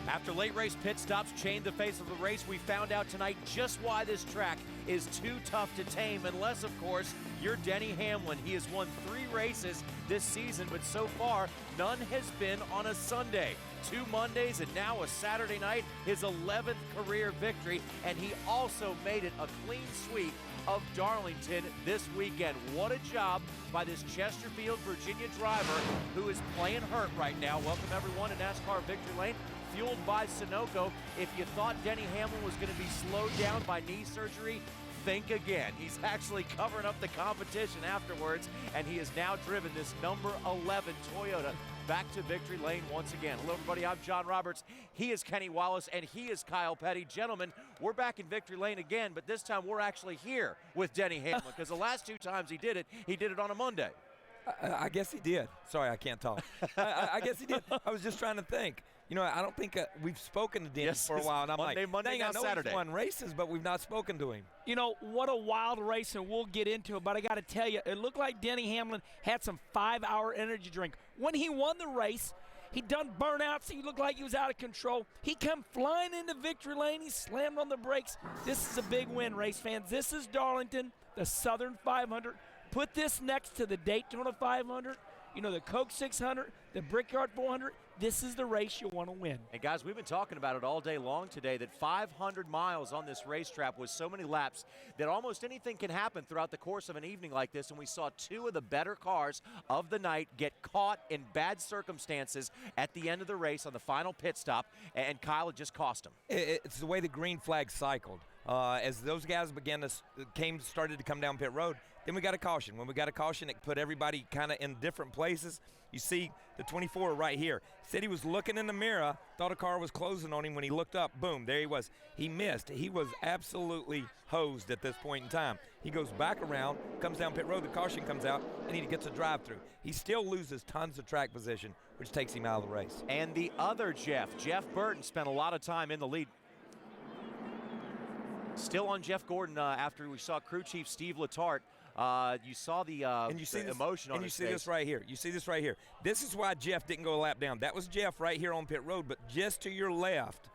After late race pit stops changed the face of the race, we found out tonight just why this track is too tough to tame, unless, of course, you're Denny Hamlin. He has won 3 races this season, but so far, none has been on a Sunday. 2 Mondays and now a Saturday night, his 11th career victory, and he also made it a clean sweep of Darlington this weekend. What a job by this Chesterfield, Virginia driver who is playing hurt right now. Welcome everyone to NASCAR Victory Lane, fueled by Sunoco. If you thought Denny Hamlin was going to be slowed down by knee surgery, think again. He's actually covering up the competition afterwards, and he has now driven this number 11 Toyota back to victory lane once again. Hello everybody, I'm John Roberts. He is Kenny Wallace, and he is Kyle Petty. Gentlemen, we're back in victory lane again, but this time we're actually here with Denny Hamlin, because the last 2 times he did it on a Monday. I guess he did. Sorry, I can't talk. I guess he did. I was just trying to think. You know, I don't think we've spoken to Denny for a while, and I'm Monday, I know Saturday. He's won races, but we've not spoken to him. You know, what a wild race, and we'll get into it, but I got to tell you, it looked like Denny Hamlin had some 5-hour energy drink. When he won the race, he done burnouts. He looked like he was out of control. He come flying into victory lane. He slammed on the brakes. This is a big win, race fans. This is Darlington, the Southern 500. Put this next to the Daytona 500, you know, the Coke 600, the Brickyard 400. This is the race you want to win. And guys, we've been talking about it all day long today, that 500 miles on this racetrack with so many laps that almost anything can happen throughout the course of an evening like this. And we saw 2 of the better cars of the night get caught in bad circumstances at the end of the race on the final pit stop, and Kyle, it just cost him. It's the way the green flag cycled. As those guys started to come down pit road, then we got a caution. When we got a caution, it put everybody kind of in different places. You see the 24 right here. Said he was looking in the mirror, thought a car was closing on him. When he looked up, boom, there he was. He missed. He was absolutely hosed at this point in time. He goes back around, comes down pit road, the caution comes out, and he gets a drive-through. He still loses tons of track position, which takes him out of the race. And the other Jeff Burton, spent a lot of time in the lead. Still on Jeff Gordon after we saw crew chief Steve Letarte. You saw the emotion on his face. And you see this right here. You see this right here. This is why Jeff didn't go a lap down. That was Jeff right here on pit road, but just to your left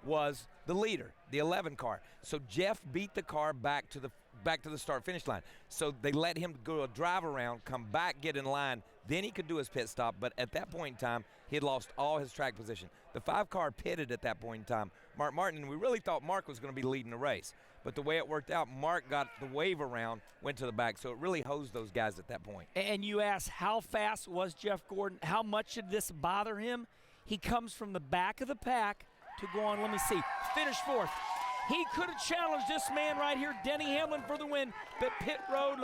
was the leader, the 11 car. So Jeff beat the car back to the start-finish line. So they let him go a drive around, come back, get in line. Then he could do his pit stop, but at that point in time, he had lost all his track position. The 5 car pitted at that point in time. Mark Martin, and we really thought Mark was going to be leading the race. But the way it worked out, Mark got the wave around, went to the back, so it really hosed those guys at that point. And you ask, how fast was Jeff Gordon? How much did this bother him? He comes from the back of the pack to go on, let me see, finish 4th. He could have challenged this man right here, Denny Hamlin, for the win, but pit road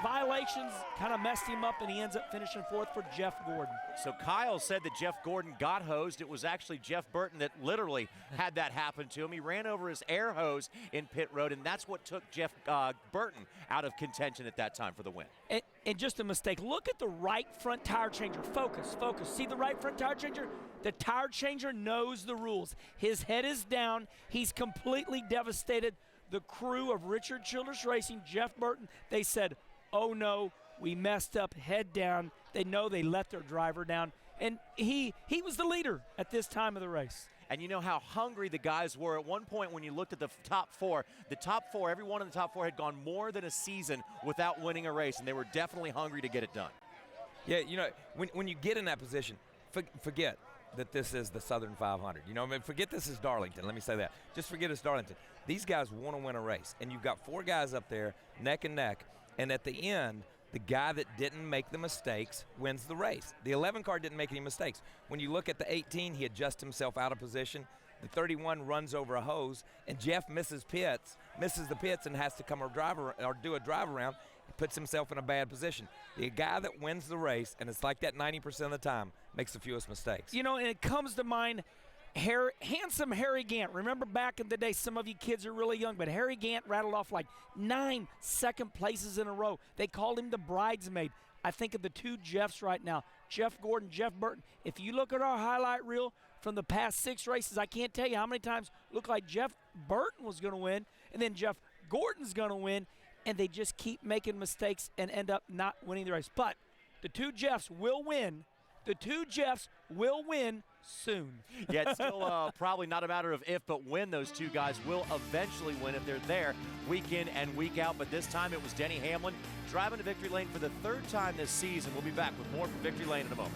violations kind of messed him up, and he ends up finishing 4th for Jeff Gordon. So Kyle said that Jeff Gordon got hosed. It was actually Jeff Burton that literally had that happen to him. He ran over his air hose in pit road, and that's what took Jeff Burton out of contention at that time for the win. And just a mistake. Look at the right front tire changer. Focus. See the right front tire changer? The tire changer knows the rules. His head is down. He's completely devastated. The crew of Richard Childress Racing, Jeff Burton, they said, oh no, we messed up, head down. They know they let their driver down. And he was the leader at this time of the race. And you know how hungry the guys were. At one point when you looked at the top 4, every one of the top 4 had gone more than a season without winning a race, and they were definitely hungry to get it done. Yeah, you know, when you get in that position, forget that this is the Southern 500. You know, I mean, forget this is Darlington. Let me say that. Just forget it's Darlington. These guys want to win a race, and you've got 4 guys up there neck and neck, and at the end, the guy that didn't make the mistakes wins the race. The 11 car didn't make any mistakes. When you look at the 18, he adjusts himself out of position. The 31 runs over a hose, and Jeff misses the pits, and has to come do a drive around. He puts himself in a bad position. The guy that wins the race, and it's like that 90% of the time, makes the fewest mistakes. You know, and it comes to mind, handsome Harry Gant. Remember back in the day, some of you kids are really young, but Harry Gant rattled off like 9 second places in a row. They called him the bridesmaid. I think of the 2 Jeffs right now, Jeff Gordon, Jeff Burton. If you look at our highlight reel from the past 6 races, I can't tell you how many times it looked like Jeff Burton was going to win, and then Jeff Gordon's going to win, and they just keep making mistakes and end up not winning the race. But the 2 Jeffs will win The two Jeffs will win soon. Yeah, it's still probably not a matter of if, but when those two guys will eventually win if they're there week in and week out. But this time it was Denny Hamlin driving to victory lane for the third time this season. We'll be back with more from Victory Lane in a moment.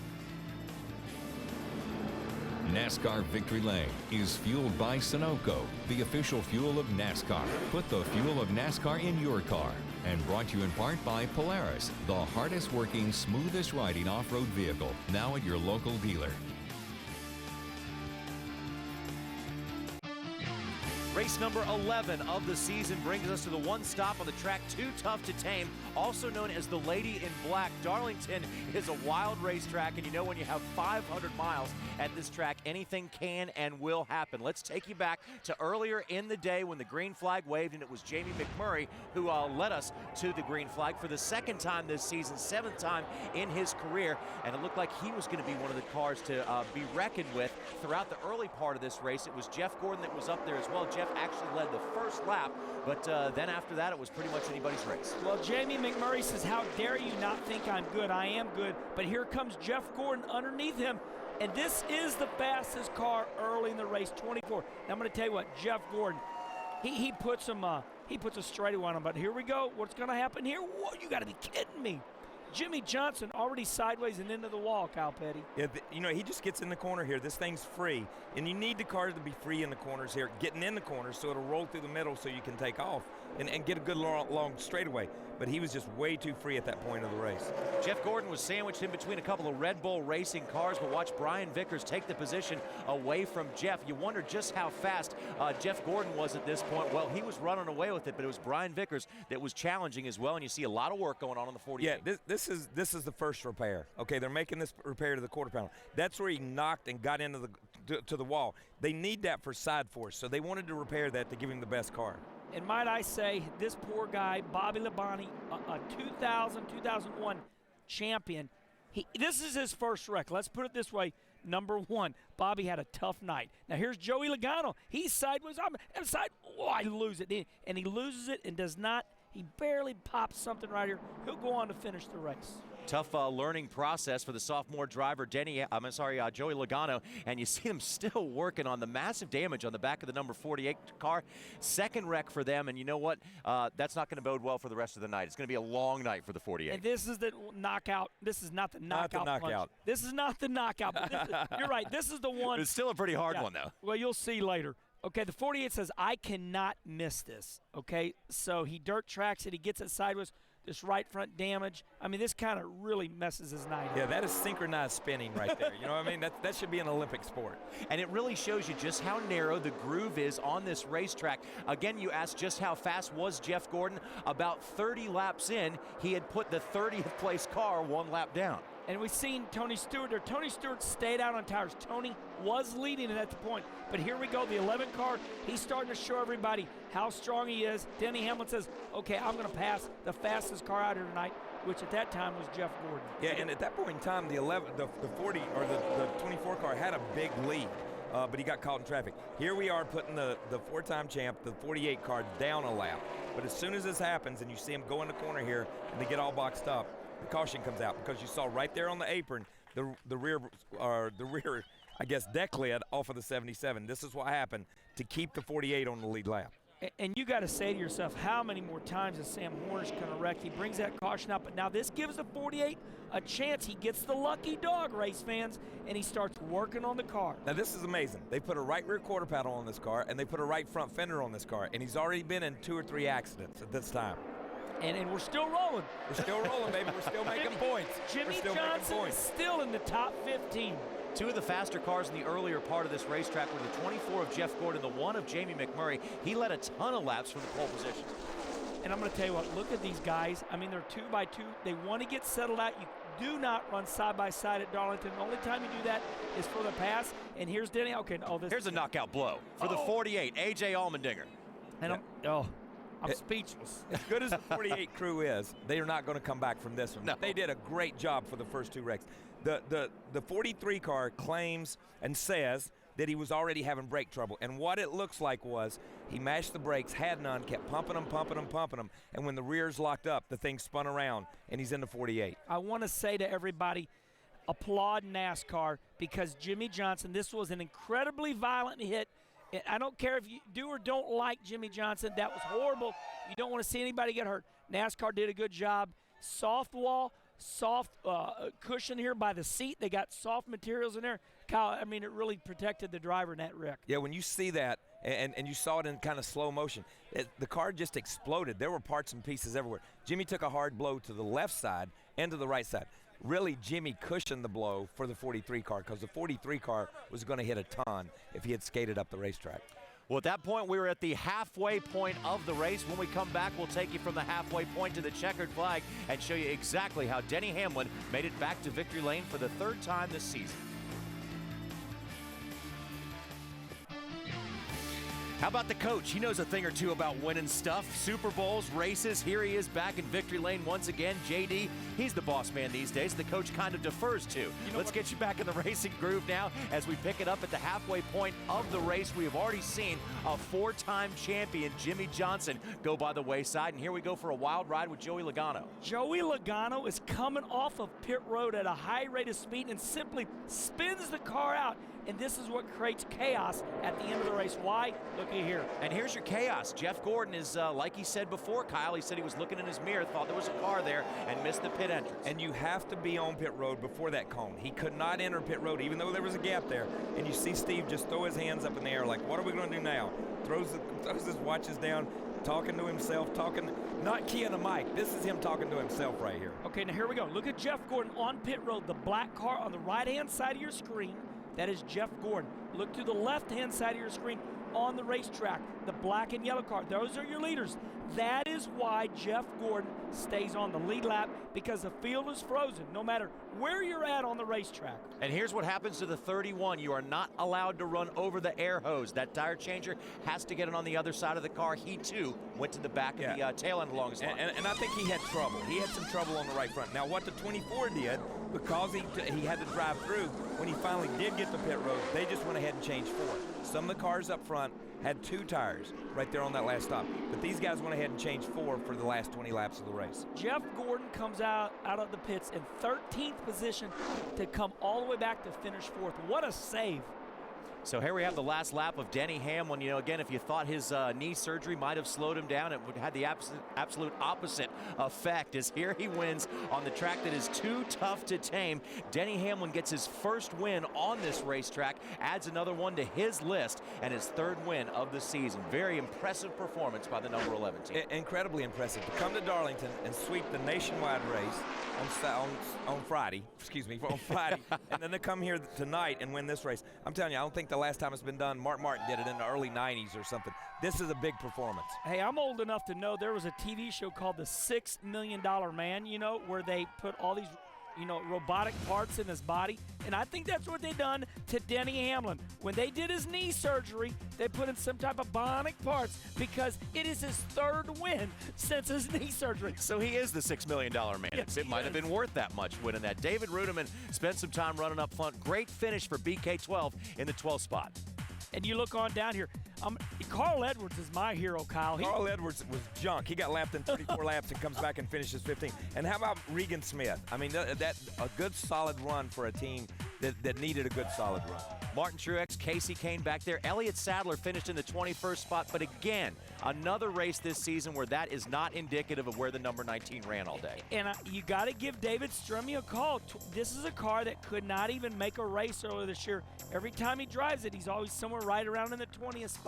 NASCAR Victory Lane is fueled by Sunoco, the official fuel of NASCAR. Put the fuel of NASCAR in your car. And brought to you in part by Polaris, the hardest working, smoothest riding off-road vehicle, now at your local dealer. Race number 11 of the season brings us to the one stop on the track Too Tough to Tame, also known as the Lady in Black. Darlington is a wild racetrack, and you know when you have 500 miles at this track, anything can and will happen. Let's take you back to earlier in the day when the green flag waved, and it was Jamie McMurray who led us to the green flag for the second time this season, seventh time in his career, and it looked like he was going to be one of the cars to be reckoned with throughout the early part of this race. It was Jeff Gordon that was up there as well. Jeff actually led the first lap, but then after that it was pretty much anybody's race. Well, Jamie McMurray says, how dare you not think I'm good? I am good. But here comes Jeff Gordon underneath him, and this is the fastest car early in the race, 24. Now I'm going to tell you what, Jeff Gordon, he puts a straightaway on him, but here we go. What's going to happen here? Whoa, you got to be kidding me. Jimmy Johnson already sideways and into the wall, Kyle Petty. Yeah, he just gets in the corner here. This thing's free, and you need the cars to be free in the corners here, getting in the corners so it'll roll through the middle so you can take off and get a good long straightaway. But he was just way too free at that point of the race. Jeff Gordon was sandwiched in between a couple of Red Bull Racing cars, but watch Brian Vickers take the position away from Jeff. You wonder just how fast Jeff Gordon was at this point. Well, he was running away with it, but it was Brian Vickers that was challenging as well, and you see a lot of work going on the 48. Yeah, this is the first repair. Okay, they're making this repair to the quarter panel. That's where he knocked and got into the wall. They need that for side force, so they wanted to repair that to give him the best car. And might I say, this poor guy, Bobby Labonte, a 2001 champion, this is his first wreck. Let's put it this way. Number one, Bobby had a tough night. Now here's Joey Logano. He's sideways. I'm side. Oh, I lose it. And he loses it and does not. He barely pops something right here. He'll go on to finish the race. Tough learning process for the sophomore driver, Joey Logano, and you see him still working on the massive damage on the back of the number 48 car. Second wreck for them, and you know what? That's not going to bode well for the rest of the night. It's going to be a long night for the 48. And this is the knockout. This is not the knockout. Not the knockout. This is not the knockout. But you're right. This is the one. It's still a pretty hard one, though. Well, you'll see later. Okay, the 48 says, I cannot miss this. Okay, so he dirt tracks it. He gets it sideways. This right front damage. I mean, this kind of really messes his night up. Yeah, that is synchronized spinning right there. You know what I mean? That should be an Olympic sport. And it really shows you just how narrow the groove is on this racetrack. Again, you asked just how fast was Jeff Gordon. About 30 laps in, he had put the 30th place car one lap down. And we've seen Tony Stewart there. Tony Stewart stayed out on tires. Tony was leading at that point. But here we go, the 11 car. He's starting to show everybody how strong he is. Denny Hamlin says, okay, I'm going to pass the fastest car out here tonight, which at that time was Jeff Gordon. Yeah, and at that point in time, the 40 or the 24 car had a big lead. But he got caught in traffic. Here we are putting the four-time champ, the 48 car, down a lap. But as soon as this happens and you see him go in the corner here and they get all boxed up, the caution comes out because you saw right there on the apron the rear I guess deck lid off of the 77. This is what happened to keep the 48 on the lead lap. And you got to say to yourself, how many more times is Sam Hornish going to wreck? He brings that caution out, but now this gives the 48 a chance. He gets the lucky dog, race fans, and he starts working on the car. Now this is amazing. They put a right rear quarter panel on this car, and they put a right front fender on this car, and he's already been in 2 or 3 accidents at this time. And we're still rolling. We're still rolling, baby. We're still making points. Jimmy Johnson is still in the top 15. Two of the faster cars in the earlier part of this racetrack were the 24 of Jeff Gordon, the 1 of Jamie McMurray. He led a ton of laps from the pole position. And I'm going to tell you what, look at these guys. I mean, they're 2 by 2. They want to get settled out. You do not run side by side at Darlington. The only time you do that is for the pass. And here's Denny. Okay, here's a knockout blow for the 48, A.J. Allmendinger. And I'm speechless. As good as the 48 crew is, they are not going to come back from this one. No. They did a great job for the first 2 wrecks. The 43 car claims and says that he was already having brake trouble. And what it looks like was he mashed the brakes, had none, kept pumping them. And when the rears locked up, the thing spun around, and he's in the 48. I want to say to everybody, applaud NASCAR because Jimmy Johnson, this was an incredibly violent hit. And I don't care if you do or don't like Jimmy Johnson. That was horrible. You don't want to see anybody get hurt. NASCAR did a good job. Soft wall, soft cushion here by the seat. They got soft materials in there. Kyle, I mean, it really protected the driver in that wreck. Yeah, when you see that, and you saw it in kind of slow motion, the car just exploded. There were parts and pieces everywhere. Jimmy took a hard blow to the left side and to the right side. Really, Jimmy cushioned the blow for the 43 car because the 43 car was going to hit a ton if he had skated up the racetrack. Well, at that point, we were at the halfway point of the race. When we come back, we'll take you from the halfway point to the checkered flag and show you exactly how Denny Hamlin made it back to victory lane for the third time this season. How about the coach? He knows a thing or two about winning stuff. Super Bowls, races. Here he is back in victory lane once again. JD, he's the boss man these days. The coach kind of defers to. Let's get you back in the racing groove now as we pick it up at the halfway point of the race. We have already seen a four-time champion, Jimmy Johnson, go by the wayside. And here we go for a wild ride with Joey Logano. Joey Logano is coming off of pit road at a high rate of speed and simply spins the car out. And this is what creates chaos at the end of the race. Why? Looky here. And here's your chaos. Jeff Gordon is, like he said before, Kyle, he said he was looking in his mirror, thought there was a car there, and missed the pit entrance. And you have to be on pit road before that cone. He could not enter pit road, even though there was a gap there. And you see Steve just throw his hands up in the air like, what are we going to do now? Throws his watches down, talking to himself, not keying a mic. This is him talking to himself right here. Okay, now here we go. Look at Jeff Gordon on pit road, the black car on the right-hand side of your screen. That is Jeff Gordon. Look to the left-hand side of your screen on the racetrack, the black and yellow car. Those are your leaders. That is why Jeff Gordon stays on the lead lap, because the field is frozen no matter where you're at on the racetrack. And here's what happens to the 31. You are not allowed to run over the air hose. That tire changer has to get it on the other side of the car. He, too, went to the back of the tail end along his line. And I think he had trouble. He had some trouble on the right front. Now, what the 24 did, because he had to drive through, when he finally did get to pit road, they just went ahead and changed four. Some of the cars up front had two tires right there on that last stop. But these guys went ahead and changed four for the last 20 laps of the race. Jeff Gordon comes out of the pits in 13th position to come all the way back to finish fourth. What a save. So here we have the last lap of Denny Hamlin. You know, again, if you thought his knee surgery might have slowed him down, it would have had the absolute opposite effect, as here he wins on the track that is too tough to tame. Denny Hamlin gets his first win on this racetrack, adds another one to his list, and his third win of the season. Very impressive performance by the number 11 team. Incredibly impressive. To come to Darlington and sweep the nationwide race on Friday, and then to come here tonight and win this race. I'm telling you, I don't think the last time it's been done, Mark Martin did it in the early 90s or something. This is a big performance. Hey, I'm old enough to know there was a TV show called The $6 Million Man, you know, where they put all these, robotic parts in his body. And I think that's what they done to Denny Hamlin. When they did his knee surgery, they put in some type of bionic parts because it is his third win since his knee surgery. So he is the $6 million man. Yes, it might have been worth that much winning that. David Rudiman spent some time running up front. Great finish for BK12 in the 12th spot. And you look on down here. Carl Edwards is my hero, Kyle. Carl Edwards was junk. He got lapped in 34 laps and comes back and finishes 15. And how about Regan Smith? I mean, that a good solid run for a team that needed a good solid run. Martin Truex, Casey Kane back there. Elliott Sadler finished in the 21st spot. But again, another race this season where that is not indicative of where the number 19 ran all day. And you got to give David Stremme a call. This is a car that could not even make a race earlier this year. Every time he drives it, he's always somewhere right around in the 20th spot.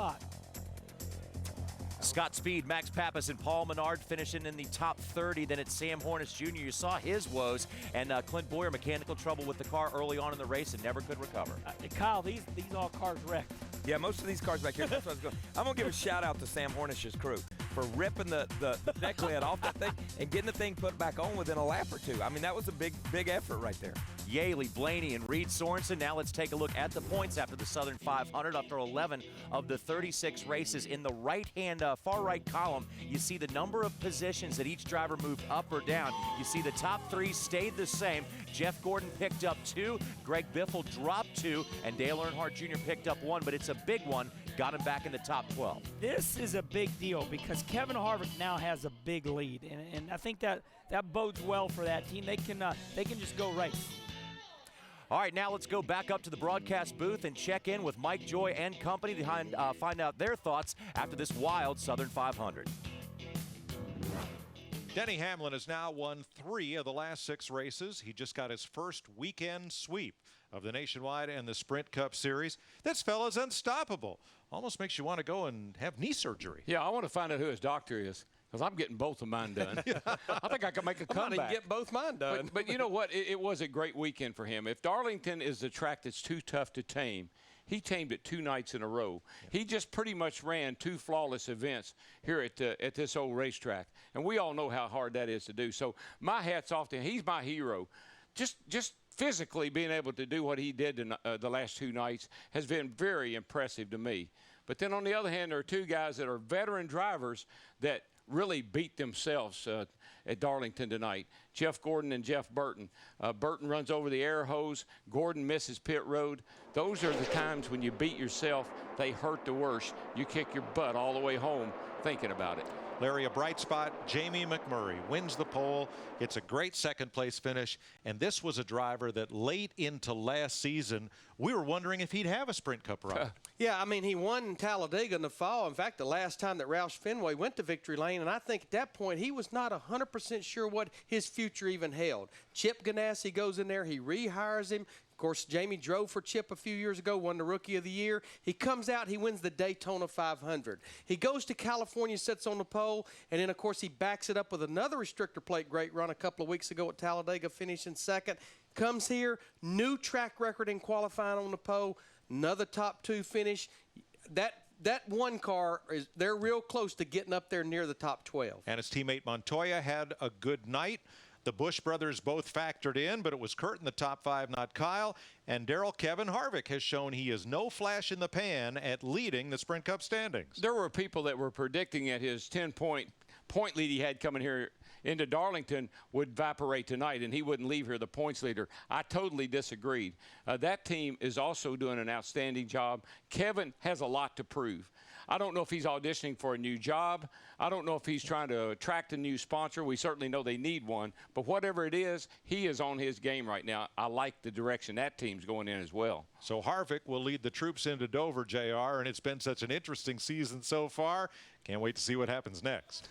Scott Speed, Max Pappas, and Paul Menard finishing in the top 30. Then it's Sam Hornish Jr. You saw his woes. And Clint Boyer, mechanical trouble with the car early on in the race and never could recover. Kyle, these all cars wrecked. Yeah, most of these cars back here, that's what I was going. I'm going to give a shout-out to Sam Hornish's crew for ripping the deck lid off that thing and getting the thing put back on within a lap or two. I mean, that was a big effort right there. Yaley, Blaney, and Reed Sorensen. Now let's take a look at the points after the Southern 500. After 11 of the 36 races, in the right-hand, far right column, you see the number of positions that each driver moved up or down. You see the top three stayed the same. Jeff Gordon picked up 2, Greg Biffle dropped 2, and Dale Earnhardt Jr. picked up 1, but it's a big one. Got him back in the top 12. This is a big deal because Kevin Harvick now has a big lead, and I think that bodes well for that team. They can just go race. All right, now let's go back up to the broadcast booth and check in with Mike Joy and company to find out their thoughts after this wild Southern 500. Denny Hamlin has now won 3 of the last 6 races. He just got his first weekend sweep of the Nationwide and the Sprint Cup Series. This fella's unstoppable. Almost makes you want to go and have knee surgery. Yeah, I want to find out who his doctor is, because I'm getting both of mine done. I think I can make a comeback. I might get both mine done. But you know what? It was a great weekend for him. If Darlington is the track that's too tough to tame, he tamed it 2 nights in a row. He just pretty much ran 2 flawless events here at this old racetrack. And we all know how hard that is to do. So my hat's off to him. He's my hero. Just physically being able to do what he did in the last 2 nights has been very impressive to me. But then on the other hand, there are 2 guys that are veteran drivers that really beat themselves at Darlington tonight. Jeff Gordon and Jeff Burton. Burton runs over the air hose. Gordon misses pit road. Those are the times when you beat yourself. They hurt the worst. You kick your butt all the way home thinking about it. Larry, a bright spot. Jamie McMurray wins the pole. It's a great second-place finish. And this was a driver that late into last season, we were wondering if he'd have a Sprint Cup ride. Yeah, I mean, he won in Talladega in the fall. In fact, the last time that Roush Fenway went to victory lane, and I think at that point he was not 100% sure what his future even held. Chip Ganassi goes in there. He rehires him. Of course, Jamie drove for Chip a few years ago, won the Rookie of the Year. He comes out, he wins the Daytona 500. He goes to California, sits on the pole, and then, of course, he backs it up with another restrictor plate great run a couple of weeks ago at Talladega, finishing second. Comes here, new track record in qualifying on the pole, another top 2 finish. That one car, they're real close to getting up there near the top 12. And his teammate Montoya had a good night. The Busch brothers both factored in, but it was Kurt in the top 5, not Kyle. And Darrell Kevin Harvick has shown he is no flash in the pan at leading the Sprint Cup standings. There were people that were predicting that his 10-point lead he had coming here into Darlington would evaporate tonight, and he wouldn't leave here the points leader. I totally disagreed. That team is also doing an outstanding job. Kevin has a lot to prove. I don't know if he's auditioning for a new job. I don't know if he's trying to attract a new sponsor. We certainly know they need one. But whatever it is, he is on his game right now. I like the direction that team's going in as well. So Harvick will lead the troops into Dover, JR, and it's been such an interesting season so far. Can't wait to see what happens next.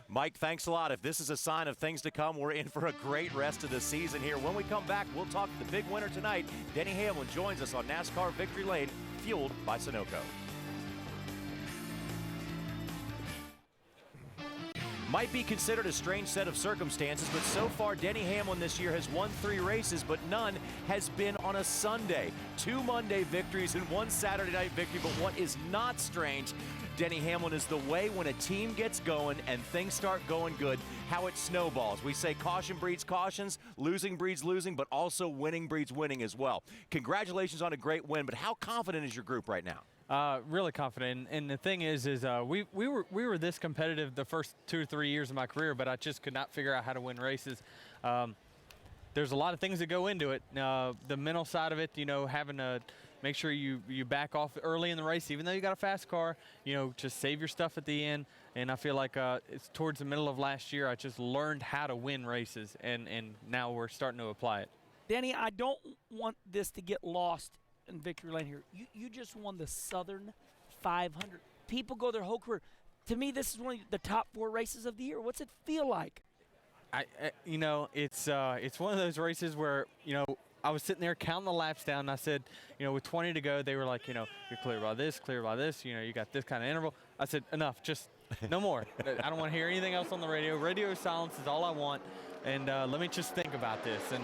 Mike, thanks a lot. If this is a sign of things to come, we're in for a great rest of the season here. When we come back, we'll talk to the big winner tonight. Denny Hamlin joins us on NASCAR Victory Lane, fueled by Sunoco. Might be considered a strange set of circumstances, but so far Denny Hamlin this year has won 3 races, but none has been on a Sunday. 2 Monday victories and 1 Saturday night victory, but what is not strange, Denny Hamlin, is the way when a team gets going and things start going good, how it snowballs. We say caution breeds cautions, losing breeds losing, but also winning breeds winning as well. Congratulations on a great win, but how confident is your group right now? Really confident, and the thing is we were this competitive the first 2 or 3 years of my career, but I just could not figure out how to win races. There's a lot of things that go into it. The mental side of it, you know, having to make sure you back off early in the race, even though you got a fast car, you know, just save your stuff at the end. And I feel like it's towards the middle of last year, I just learned how to win races, and now we're starting to apply it. Danny, I don't want this to get lost in victory lane here. You just won the Southern 500. People go their whole career. To me, this is one of the top 4 races of the year. What's it feel like? You know, it's one of those races where, you know, I was sitting there counting the laps down, and I said, you know, with 20 to go, they were like, you know, you're clear by this, you know, you got this kind of interval. I said, enough, just no more. I don't want to hear anything else on the radio. Radio silence is all I want, and let me just think about this. And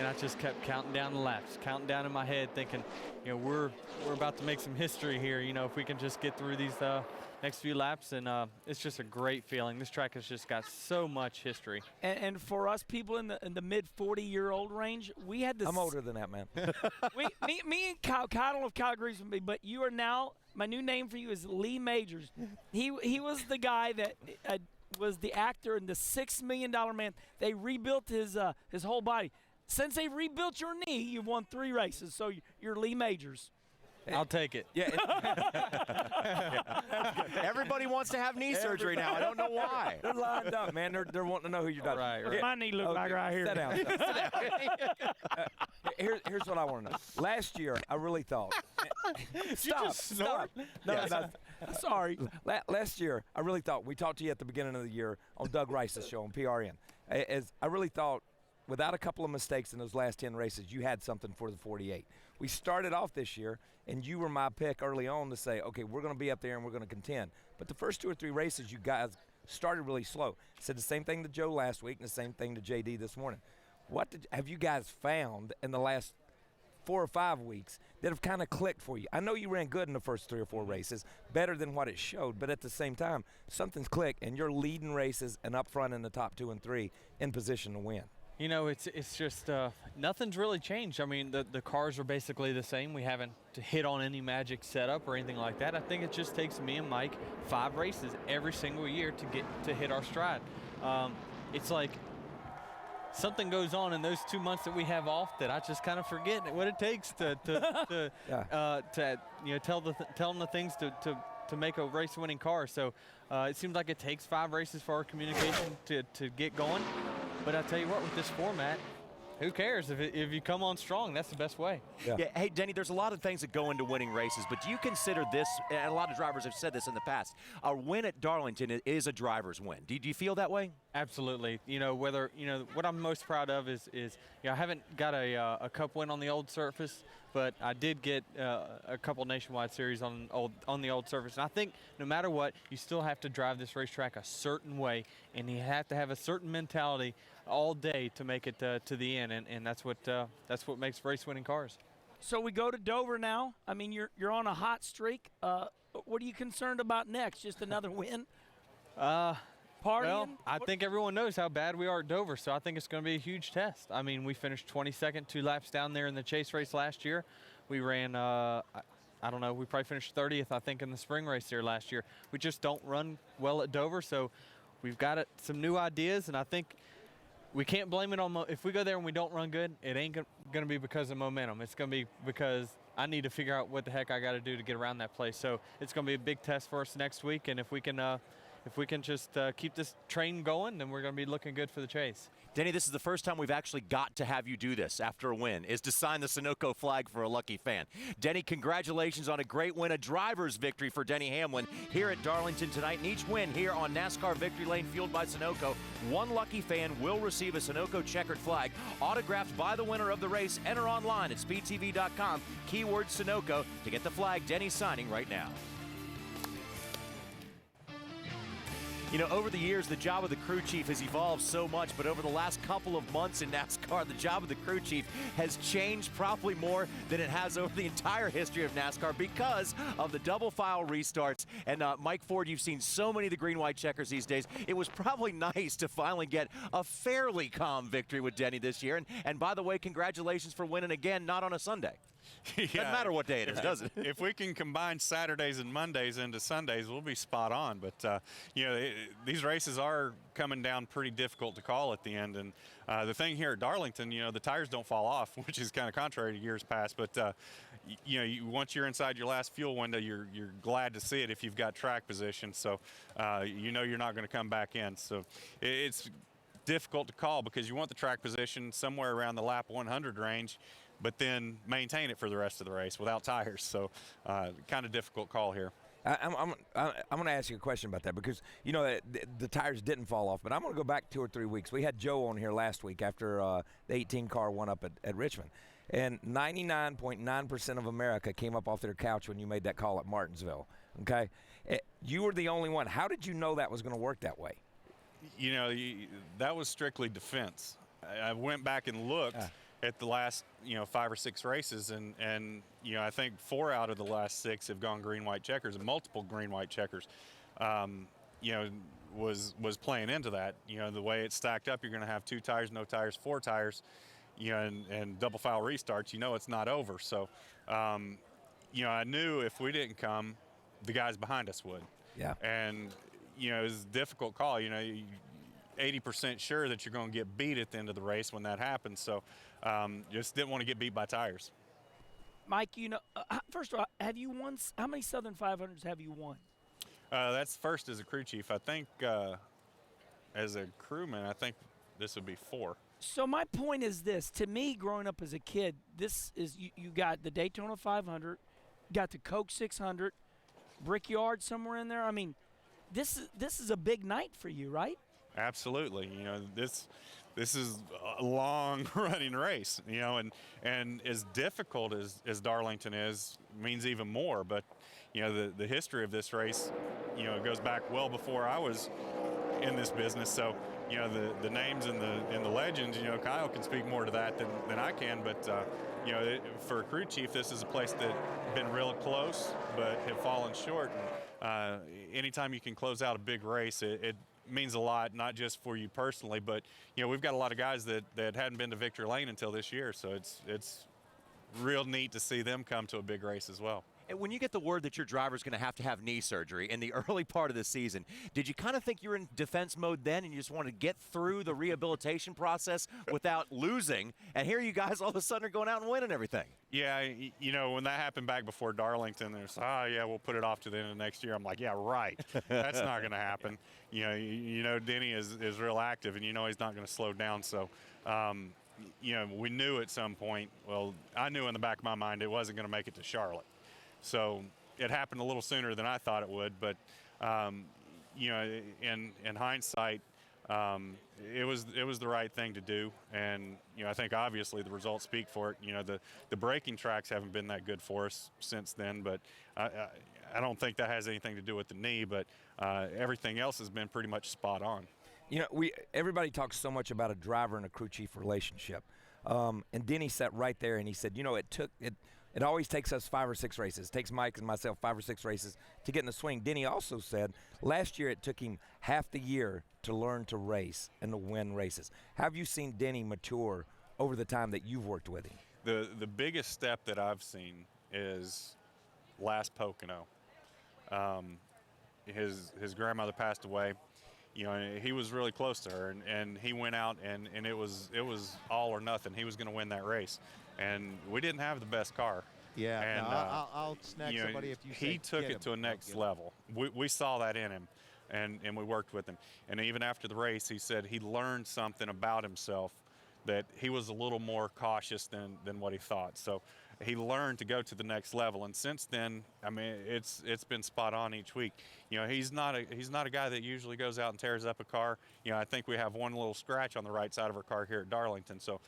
I just kept counting down the laps, counting down in my head, thinking, you know, we're about to make some history here. You know, if we can just get through these next few laps, and it's just a great feeling. This track has just got so much history. And for us people in the mid 40-year-old range, we had this. I'm older than that, man. me and Kyle. I don't know if Kyle agrees with me, but you are now. My new name for you is Lee Majors. He was the guy that was the actor in the $6 Million Man. They rebuilt his whole body. Since they rebuilt your knee, you've won 3 races, so you're Lee Majors. I'll take it. Yeah. Everybody wants to have knee surgery now. I don't know why. They're lined up, man. They're wanting to know who you're talking. Right. What's my knee look like right here? Sit down. Here's what I want to know. Last year, I really thought. Stop. No. Sorry. Last year, I really thought, we talked to you at the beginning of the year on Doug Rice's show on PRN. I really thought, without a couple of mistakes in those last 10 races, you had something for the 48. We started off this year, and you were my pick early on to say, okay, we're going to be up there and we're going to contend. But the first 2 or 3 races, you guys started really slow. Said the same thing to Joe last week and the same thing to JD this morning. What have you guys found in the last 4 or 5 weeks that have kind of clicked for you? I know you ran good in the first 3 or 4 races, better than what it showed, but at the same time, something's clicked, and you're leading races and up front in the top 2 and 3 in position to win. You know, it's just nothing's really changed. I mean, the cars are basically the same. We haven't hit on any magic setup or anything like that. I think it just takes me and Mike 5 races every single year to hit our stride. It's like something goes on in those 2 months that we have off that I just kind of forget what it takes to tell them the things to make a race-winning car. So it seems like it takes 5 races for our communication to get going. But I tell you what, with this format, who cares? If you come on strong, that's the best way. Yeah. Hey, Denny, there's a lot of things that go into winning races, but do you consider this, and a lot of drivers have said this in the past, a win at Darlington is a driver's win. Do you feel that way? Absolutely. What I'm most proud of is I haven't got a cup win on the old surface, but I did get a couple nationwide series on the old surface. And I think no matter what, you still have to drive this racetrack a certain way, and you have to have a certain mentality all day to make it to the end, and that's what makes race-winning cars. So we go to Dover now. I mean, you're on a hot streak. What are you concerned about next? Just another win? Well, I think everyone knows how bad we are at Dover, so I think it's going to be a huge test. I mean, we finished 22nd 2 laps down there in the chase race last year. We ran, I don't know, we probably finished 30th, I think, in the spring race there last year. We just don't run well at Dover, so we've got some new ideas, and I think we can't blame it on if we go there and we don't run good, it ain't going to be because of momentum. It's going to be because I need to figure out what the heck I got to do to get around that place. So it's going to be a big test for us next week, and if we can just keep this train going, then we're going to be looking good for the chase. Denny, this is the first time we've actually got to have you do this after a win, is to sign the Sunoco flag for a lucky fan. Denny, congratulations on a great win, a driver's victory for Denny Hamlin here at Darlington tonight. And each win here on NASCAR Victory Lane, fueled by Sunoco, one lucky fan will receive a Sunoco checkered flag autographed by the winner of the race. Enter online at speedtv.com, keyword Sunoco, to get the flag Denny's signing right now. You know, over the years, the job of the crew chief has evolved so much, but over the last couple of months in NASCAR, the job of the crew chief has changed probably more than it has over the entire history of NASCAR because of the double file restarts. And Mike Ford, you've seen so many of the green-white checkers these days. It was probably nice to finally get a fairly calm victory with Denny this year. And by the way, congratulations for winning again, not on a Sunday. Yeah. Doesn't matter what day it is, does it? If we can combine Saturdays and Mondays into Sundays, we'll be spot on. But, these races are coming down pretty difficult to call at the end. And the thing here at Darlington, the tires don't fall off, which is kind of contrary to years past. But, once you're inside your last fuel window, you're glad to see it if you've got track position. So, you're not going to come back in. So it's difficult to call because you want the track position somewhere around the lap 100 range, but then maintain it for the rest of the race without tires. So kind of difficult call here. I'm going to ask you a question about that because, the tires didn't fall off, but I'm going to go back 2 or 3 weeks. We had Joe on here last week after the 18 car won up at Richmond, and 99.9% of America came up off their couch when you made that call at Martinsville, okay? You were the only one. How did you know that was going to work that way? That was strictly defense. I went back and looked at the last 5 or 6 races, and I think 4 out of the last 6 have gone green-white checkers, and multiple green-white checkers. Was playing into that. The way it's stacked up, you're going to have 2 tires, no tires, 4 tires, and double file restarts. It's not over. So, I knew if we didn't come, the guys behind us would. Yeah. And it was a difficult call. 80% sure that you're going to get beat at the end of the race when that happens. So just didn't want to get beat by tires. Mike, you know, first of all, have you won? How many Southern 500s have you won? That's first as a crew chief. I think as a crewman, I think this would be 4. So my point is this. To me, growing up as a kid, this is you got the Daytona 500, got the Coke 600, Brickyard somewhere in there. I mean, this is a big night for you, right? Absolutely. You know, this is a long running race, you know, and as difficult as Darlington is, means even more. But, you know, the history of this race, you know, goes back well before I was in this business. So, you know, the names and the legends, you know, Kyle can speak more to that than I can. But, you know, for a crew chief, this is a place that been real close but have fallen short. And anytime you can close out a big race, it means a lot, not just for you personally, but, you know, we've got a lot of guys that hadn't been to Victory Lane until this year, so it's real neat to see them come to a big race as well. And when you get the word that your driver's going to have knee surgery in the early part of the season, did you kind of think you were in defense mode then and you just wanted to get through the rehabilitation process without losing? And here you guys all of a sudden are going out and winning everything. Yeah, you know, when that happened back before Darlington, there's, yeah, we'll put it off to the end of next year. I'm like, yeah, right. That's not going to happen. You know, Denny is real active, and you know he's not going to slow down. So, you know, we knew at some point, well, I knew in the back of my mind it wasn't going to make it to Charlotte. So it happened a little sooner than I thought it would, but you know, in hindsight, it was the right thing to do, and you know, I think obviously the results speak for it. You know, the braking tracks haven't been that good for us since then, but I don't think that has anything to do with the knee, but everything else has been pretty much spot on. You know, everybody talks so much about a driver and a crew chief relationship, and Denny sat right there and he said, you know, it always takes us 5 or 6 races. It takes Mike and myself 5 or 6 races to get in the swing. Denny also said last year it took him half the year to learn to race and to win races. Have you seen Denny mature over the time that you've worked with him? The biggest step that I've seen is last Pocono. His grandmother passed away. You know, he was really close to her, and he went out and it was all or nothing. He was going to win that race. And we didn't have the best car. Yeah, and no, I'll snag somebody if you say he took it to a next level. We saw that in him, and we worked with him. And even after the race, he said he learned something about himself, that he was a little more cautious than what he thought. So he learned to go to the next level. And since then, I mean, it's been spot on each week. You know, he's not a guy that usually goes out and tears up a car. You know, I think we have one little scratch on the right side of our car here at Darlington. So,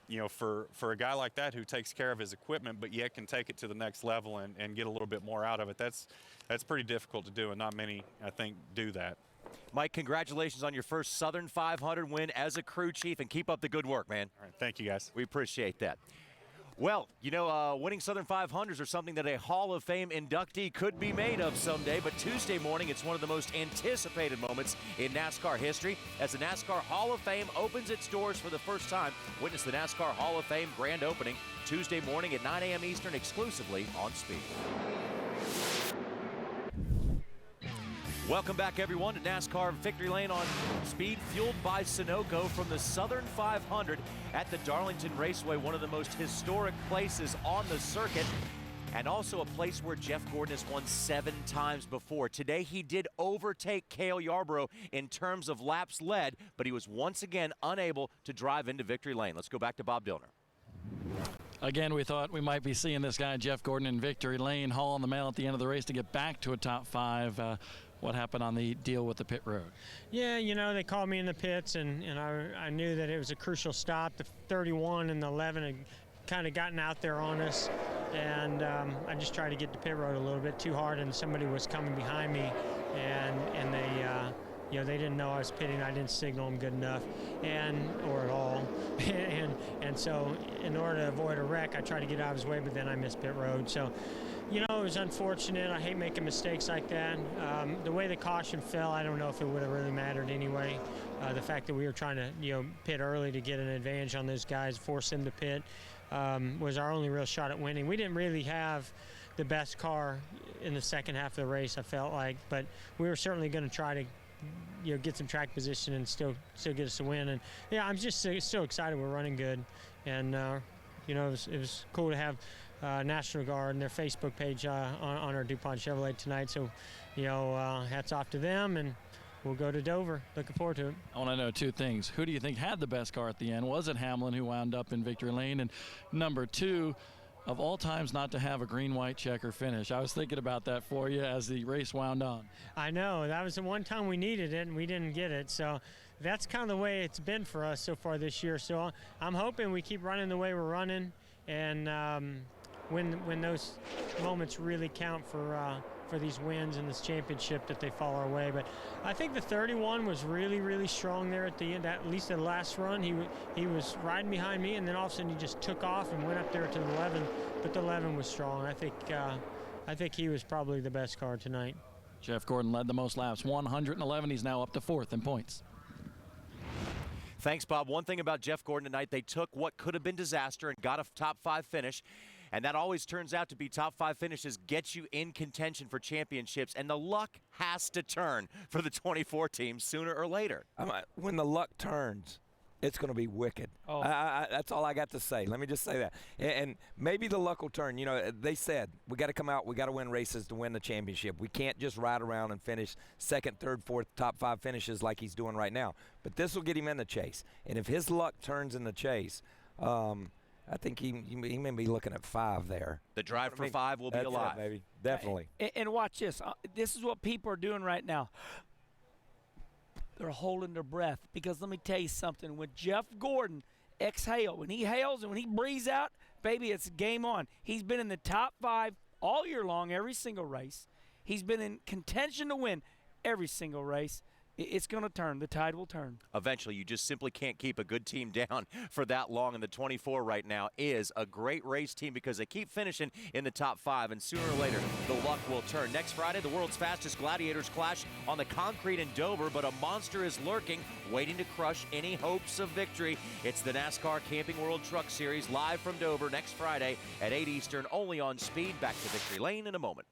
you know, for a guy like that who takes care of his equipment but yet can take it to the next level and get a little bit more out of it, that's pretty difficult to do, and not many, I think, do that. Mike, congratulations on your first Southern 500 win as a crew chief, and keep up the good work, man. All right, thank you, guys. We appreciate that. Well, you know, winning Southern 500s are something that a Hall of Fame inductee could be made of someday, but Tuesday morning, it's one of the most anticipated moments in NASCAR history as the NASCAR Hall of Fame opens its doors for the first time. Witness the NASCAR Hall of Fame grand opening Tuesday morning at 9 a.m. Eastern exclusively on Speed. Welcome back, everyone, to NASCAR Victory Lane on Speed, fueled by Sunoco from the Southern 500 at the Darlington Raceway, one of the most historic places on the circuit, and also a place where Jeff Gordon has won 7 times before. Today, he did overtake Cale Yarborough in terms of laps led, but he was once again unable to drive into Victory Lane. Let's go back to Bob Dillner. Again, we thought we might be seeing this guy, Jeff Gordon, in Victory Lane, hauling the mail at the end of the race to get back to a top 5. What happened on the deal with the pit road? Yeah, you know, they called me in the pits, and I knew that it was a crucial stop. The 31 and the 11 had kind of gotten out there on us, and I just tried to get the pit road a little bit too hard, and somebody was coming behind me, and they, you know, they didn't know I was pitting. I didn't signal them good enough, or at all, and so in order to avoid a wreck, I tried to get out of his way, but then I missed pit road. So, you know, it was unfortunate. I hate making mistakes like that. The way the caution fell, I don't know if it would have really mattered anyway. The fact that we were trying to, you know, pit early to get an advantage on those guys, force them to pit, was our only real shot at winning. We didn't really have the best car in the second half of the race, I felt like, but we were certainly going to try to, you know, get some track position and still get us a win. And yeah, I'm just so excited we're running good, and you know, it was cool to have National Guard and their Facebook page on our DuPont Chevrolet tonight. So, hats off to them, and we'll go to Dover. Looking forward to it. I want to know two things. Who do you think had the best car at the end? Was it Hamlin, who wound up in victory lane? And number two, of all times not to have a green-white checker finish. I was thinking about that for you as the race wound on. I know. That was the one time we needed it, and we didn't get it. So that's kind of the way it's been for us so far this year. So I'm hoping we keep running the way we're running, and when those moments really count for these wins and this championship, that they fall our way. But I think the 31 was really, really strong there at the end. At least the last run, he was riding behind me, and then all of a sudden he just took off and went up there to the 11. But the 11 was strong. I think he was probably the best car tonight. Jeff Gordon led the most laps, 111. He's now up to 4th in points. Thanks, Bob. One thing about Jeff Gordon tonight, they took what could have been disaster and got a top 5 finish. And that always turns out to be top 5 finishes get you in contention for championships. And the luck has to turn for the 24 team sooner or later. When the luck turns, it's going to be wicked. Oh. That's all I got to say. Let me just say that. And maybe the luck will turn. They said we got to come out, we got to win races to win the championship. We can't just ride around and finish 2nd, 3rd, 4th, top 5 finishes like he's doing right now. But this will get him in the chase. And if his luck turns in the chase, I think he may be looking at 5 there. The drive for 5 will be alive. It, baby. Definitely. And watch this. This is what people are doing right now. They're holding their breath, because let me tell you something. When Jeff Gordon exhales, when he hails and when he breathes out, baby, it's game on. He's been in the top 5 all year long, every single race. He's been in contention to win every single race. It's going to turn. The tide will turn. Eventually, you just simply can't keep a good team down for that long. And the 24 right now is a great race team because they keep finishing in the top 5. And sooner or later, the luck will turn. Next Friday, the world's fastest gladiators clash on the concrete in Dover. But a monster is lurking, waiting to crush any hopes of victory. It's the NASCAR Camping World Truck Series live from Dover next Friday at 8 Eastern, only on Speed. Back to Victory Lane in a moment.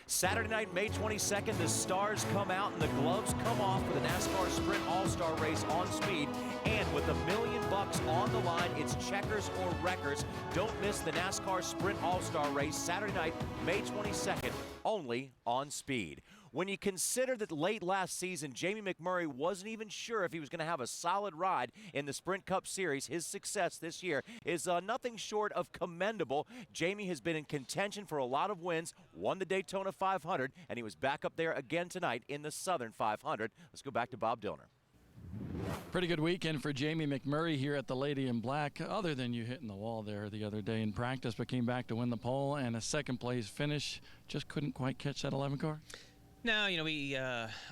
Saturday night, May 22nd, the stars come out and the gloves come off for the NASCAR Sprint All-Star Race on Speed. And with $1 million on the line, it's checkers or wreckers. Don't miss the NASCAR Sprint All-Star Race Saturday night, May 22nd, only on Speed. When you consider that late last season, Jamie McMurray wasn't even sure if he was going to have a solid ride in the Sprint Cup Series, his success this year is nothing short of commendable. Jamie has been in contention for a lot of wins, won the Daytona 500, and he was back up there again tonight in the Southern 500. Let's go back to Bob Dillner. Pretty good weekend for Jamie McMurray here at the Lady in Black, other than you hitting the wall there the other day in practice, but came back to win the pole and a 2nd place finish. Just couldn't quite catch that 11 car. No, we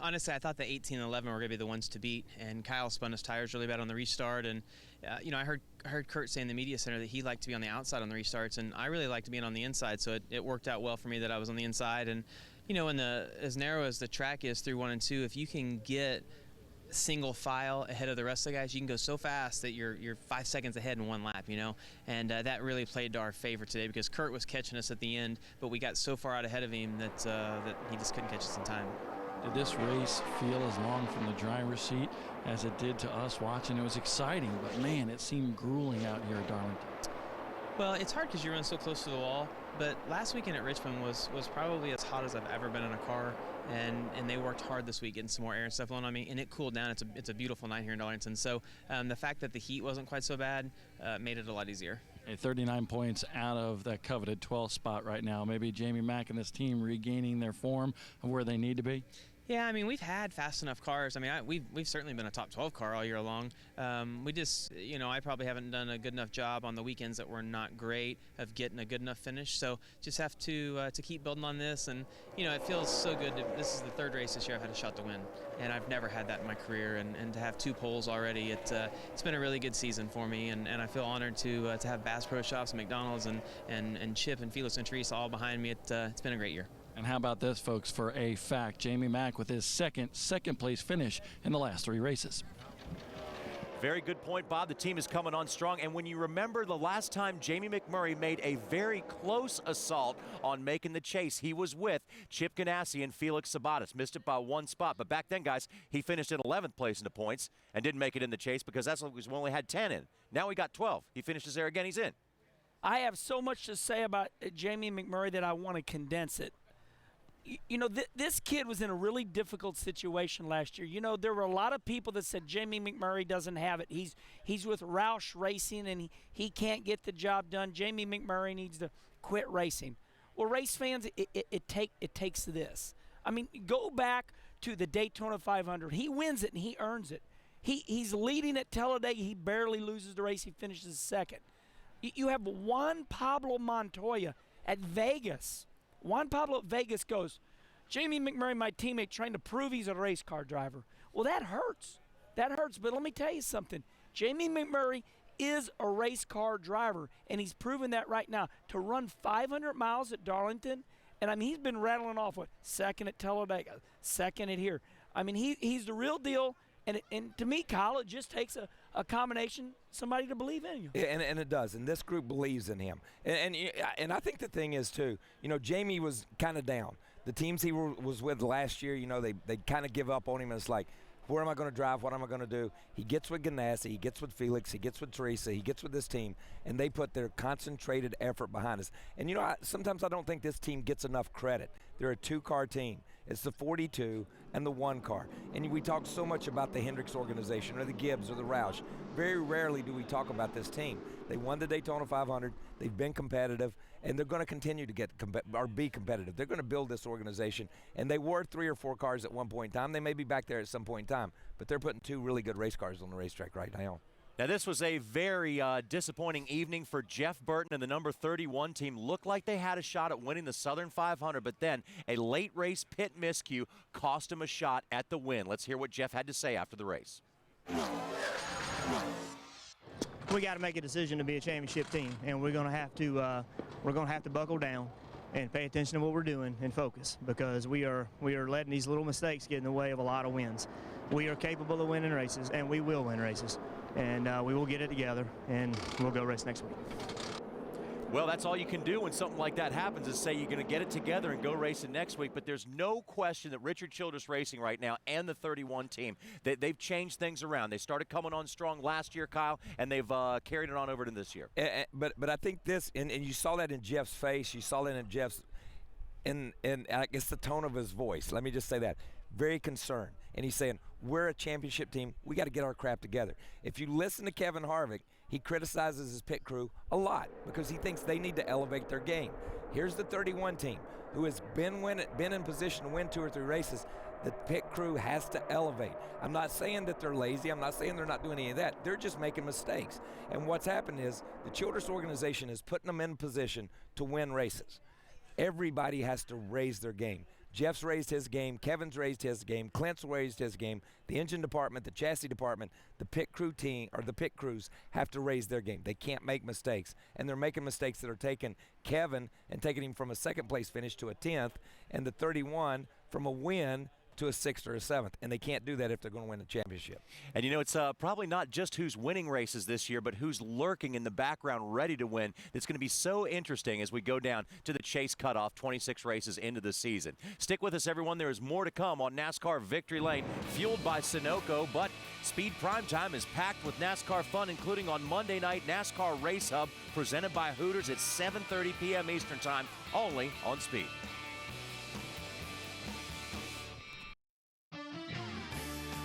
honestly, I thought the 18 and 11 were going to be the ones to beat, and Kyle spun his tires really bad on the restart. And I heard Kurt say in the media center that he liked to be on the outside on the restarts, and I really liked being on the inside, so it worked out well for me that I was on the inside. And as narrow as the track is through 1 and 2, if you can get single file ahead of the rest of the guys, you can go so fast that you're 5 seconds ahead in 1 lap, and that really played to our favor today because Kurt was catching us at the end, but we got so far out ahead of him that he just couldn't catch us in time. Did this race feel as long from the driver's seat as it did to us watching? It was exciting, but man, it seemed grueling out here at Darlington. Well, it's hard because you run so close to the wall, but last weekend at Richmond was probably as hot as I've ever been in a car, and they worked hard this week getting some more air and stuff blowing on me, and it cooled down. It's a beautiful night here in Darlington, so the fact that the heat wasn't quite so bad made it a lot easier. 39 points out of that coveted 12th spot right now. Maybe Jamie Mack and this team regaining their form of where they need to be. Yeah, we've had fast enough cars. We've certainly been a top 12 car all year long. We just, I probably haven't done a good enough job on the weekends that were not great of getting a good enough finish. So just have to keep building on this. And, it feels so good. This is the 3rd race this year I've had a shot to win. And I've never had that in my career. And to have 2 poles already, it's been a really good season for me. And I feel honored to have Bass Pro Shops, McDonald's, and Chip and Felix and Teresa all behind me. It's been a great year. And how about this, folks, for a fact? Jamie Mack with his second place finish in the last 3 races. Very good point, Bob. The team is coming on strong. And when you remember the last time Jamie McMurray made a very close assault on making the chase, he was with Chip Ganassi and Felix Sabates. Missed it by 1 spot. But back then, guys, he finished in 11th place in the points and didn't make it in the chase because that's what we only had 10 in. Now he got 12. He finishes there again. He's in. I have so much to say about Jamie McMurray that I want to condense it. You know, this kid was in a really difficult situation last year. You know, there were a lot of people that said Jamie McMurray doesn't have it. He's with Roush Racing, and he can't get the job done. Jamie McMurray needs to quit racing. Well, race fans, it takes this. I mean, go back to the Daytona 500. He wins it, and he earns it. He's leading at Talladega. He barely loses the race. He finishes second. You have Juan Pablo Montoya at Vegas. Juan Pablo at Vegas goes, Jamie McMurray, my teammate, trying to prove he's a race car driver. Well, that hurts. That hurts. But let me tell you something. Jamie McMurray is a race car driver, and he's proven that right now. To run 500 miles at Darlington, and I mean, he's been rattling off, second at Talladega, second at here. I mean, he's the real deal. And to me, Kyle, it just takes a combination, somebody to believe in you. Yeah, and it does. And this group believes in him. And I think the thing is, too, you know, Jamie was kind of down. The teams he was with last year, you know, they kind of give up on him. And it's like, where am I going to drive? What am I going to do? He gets with Ganassi. He gets with Felix. He gets with Teresa. He gets with this team. And they put their concentrated effort behind us. And, you know, sometimes I don't think this team gets enough credit. They're a 2-car team. It's the 42 and the 1 car. And we talk so much about the Hendricks organization or the Gibbs or the Roush. Very rarely do we talk about this team. They won the Daytona 500. They've been competitive, and they're going to continue to be competitive. They're going to build this organization. And they were 3 or 4 cars at one point in time. They may be back there at some point in time, but they're putting 2 really good race cars on the racetrack right now. Now, this was a very disappointing evening for Jeff Burton and the number 31 team. Looked like they had a shot at winning the Southern 500, but then a late race pit miscue cost him a shot at the win. Let's hear what Jeff had to say after the race. We got to make a decision to be a championship team, and we're going to have to buckle down and pay attention to what we're doing and focus, because we are letting these little mistakes get in the way of a lot of wins. We are capable of winning races, and we will win races. And we will get it together, and we'll go race next week. Well, that's all you can do when something like that happens, is say you're going to get it together and go racing next week. But there's no question that Richard Childress Racing right now and the 31 team, they've changed things around. They started coming on strong last year, Kyle, and they've carried it on over to this year. But I think this, and you saw that in Jeff's face. You saw that in Jeff's, and I guess the tone of his voice. Let me just say that. Very concerned. And he's saying, we're a championship team. We got to get our crap together. If you listen to Kevin Harvick, he criticizes his pit crew a lot because he thinks they need to elevate their game. Here's the 31 team who has been in position to win 2 or 3 races. The pit crew has to elevate. I'm not saying that they're lazy. I'm not saying they're not doing any of that. They're just making mistakes. And what's happened is the Childress organization is putting them in position to win races. Everybody has to raise their game. Jeff's raised his game. Kevin's raised his game. Clint's raised his game. The engine department, the chassis department, the pit crew team, or the pit crews have to raise their game. They can't make mistakes. And they're making mistakes that are taking Kevin and taking him from a 2nd place finish to a 10th, and the 31 from a win to a 6th or a 7th, and they can't do that if they're going to win a championship. And you know, it's probably not just who's winning races this year, but who's lurking in the background ready to win. It's going to be so interesting as we go down to the chase cutoff, 26 races into the season. Stick with us, everyone. There is more to come on NASCAR Victory Lane, fueled by Sunoco, but Speed Primetime is packed with NASCAR fun, including on Monday night, NASCAR Race Hub, presented by Hooters at 7:30 p.m. Eastern Time, only on Speed.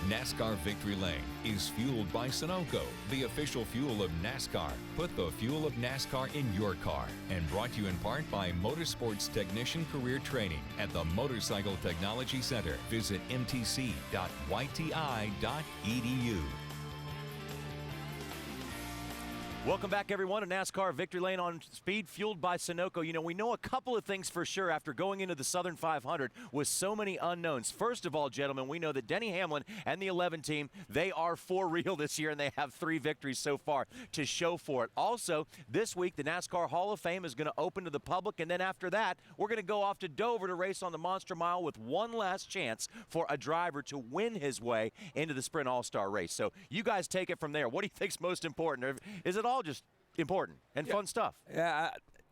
NASCAR Victory Lane is fueled by Sunoco, the official fuel of NASCAR. Put the fuel of NASCAR in your car. And brought to you in part by Motorsports Technician Career Training at the Motorcycle Technology Center. Visit mtc.yti.edu. Welcome back, everyone, to NASCAR Victory Lane on Speed, fueled by Sunoco. You know, we know a couple of things for sure after going into the Southern 500 with so many unknowns. First of all, gentlemen, we know that Denny Hamlin and the 11 team, they are for real this year, and they have 3 victories so far to show for it. Also, this week, the NASCAR Hall of Fame is going to open to the public, and then after that, we're going to go off to Dover to race on the Monster Mile with one last chance for a driver to win his way into the Sprint All-Star race. So you guys take it from there. What do you think's most important? Is it all just important and fun stuff? Yeah,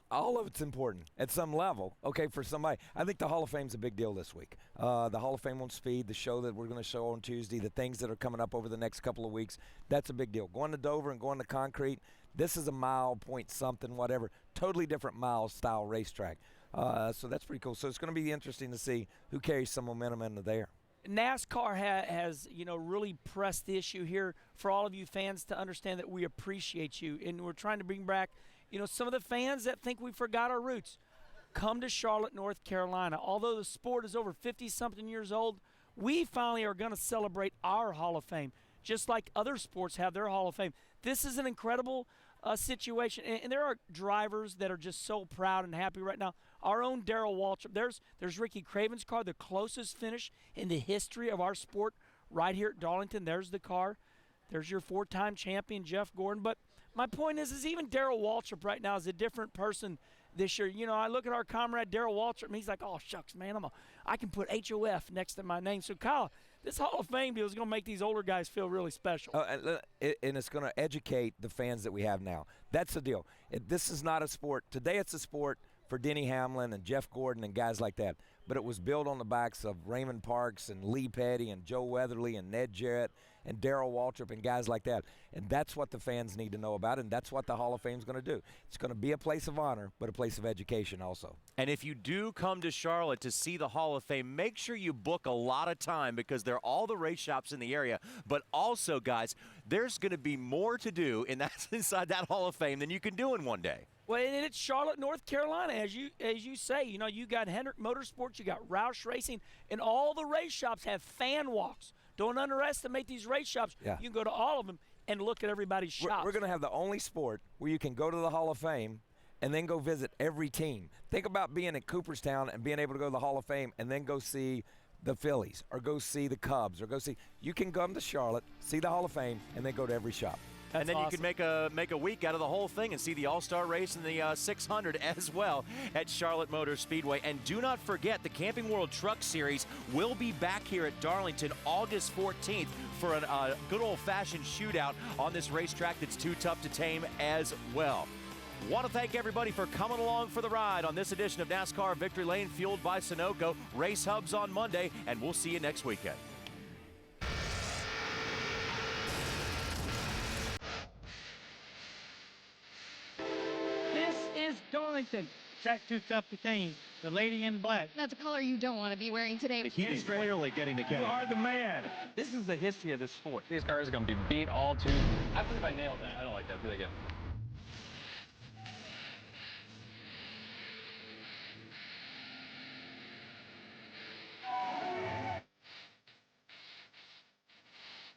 all of it's important at some level, okay, for somebody. I think the Hall of Fame's a big deal this week. The Hall of Fame on Speed, the show that we're going to show on Tuesday, the things that are coming up over the next couple of weeks, that's a big deal. Going to Dover and going to concrete, this is a mile, point something, whatever, totally different mile-style racetrack. So that's pretty cool. So it's going to be interesting to see who carries some momentum into there. NASCAR has, you know, really pressed the issue here for all of you fans to understand that we appreciate you. And we're trying to bring back, you know, some of the fans that think we forgot our roots. Come to Charlotte, North Carolina. Although the sport is over 50-something years old, we finally are going to celebrate our Hall of Fame, just like other sports have their Hall of Fame. This is an incredible situation, and there are drivers that are just so proud and happy right now. Our own Darrell Waltrip. There's Ricky Craven's car, the closest finish in the history of our sport, right here at Darlington. There's the car. There's your 4-time champion, Jeff Gordon. But my point is even Darrell Waltrip right now is a different person this year. You know, I look at our comrade Darrell Waltrip, and he's like, oh, shucks, man, I can put HOF next to my name. So, Kyle, this Hall of Fame deal is going to make these older guys feel really special. And it's going to educate the fans that we have now. That's the deal. This is not a sport. Today it's a sport for Denny Hamlin and Jeff Gordon and guys like that. But it was built on the backs of Raymond Parks and Lee Petty and Joe Weatherly and Ned Jarrett and Darrell Waltrip and guys like that. And that's what the fans need to know about, and that's what the Hall of Fame is going to do. It's going to be a place of honor, but a place of education also. And if you do come to Charlotte to see the Hall of Fame, make sure you book a lot of time because there are all the race shops in the area. But also, guys, there's going to be more to do inside that Hall of Fame than you can do in one day. Well, and it's Charlotte, North Carolina, as you say. You know, you got Hendrick Motorsports, you got Roush Racing, and all the race shops have fan walks. Don't underestimate these race shops. Yeah. You can go to all of them and look at everybody's shops. We're going to have the only sport where you can go to the Hall of Fame and then go visit every team. Think about being in Cooperstown and being able to go to the Hall of Fame and then go see the Phillies or go see the Cubs or go see. You can come to Charlotte, see the Hall of Fame, and then go to every shop. And then you can make a week out of the whole thing and see the All-Star race and the 600 as well at Charlotte Motor Speedway. And do not forget, the Camping World Truck Series will be back here at Darlington August 14th for a good old-fashioned shootout on this racetrack that's too tough to tame as well. Want to thank everybody for coming along for the ride on this edition of NASCAR Victory Lane, fueled by Sunoco. Race hubs on Monday, and we'll see you next weekend. Darlington, track too tough to tame. The lady in black. That's a color you don't want to be wearing today. The heat is clearly getting the You are the man. This is the history of this sport. These cars are going to be beat all to. I believe I nailed that. I don't like that. Do that again.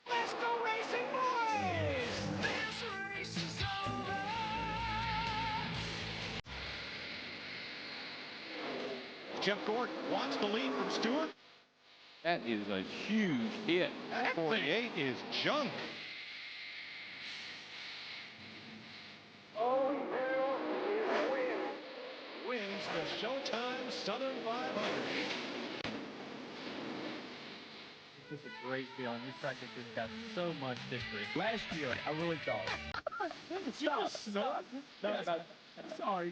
Let's go racing, boys! This race is over. Jeff Gordon wants the lead from Stewart. That is a huge hit. That 48 is junk. Oh, yeah, Wins the Showtime Southern 500. This is a great feeling. This track has just got so much history. Last year, I really thought. Stop. No, sorry.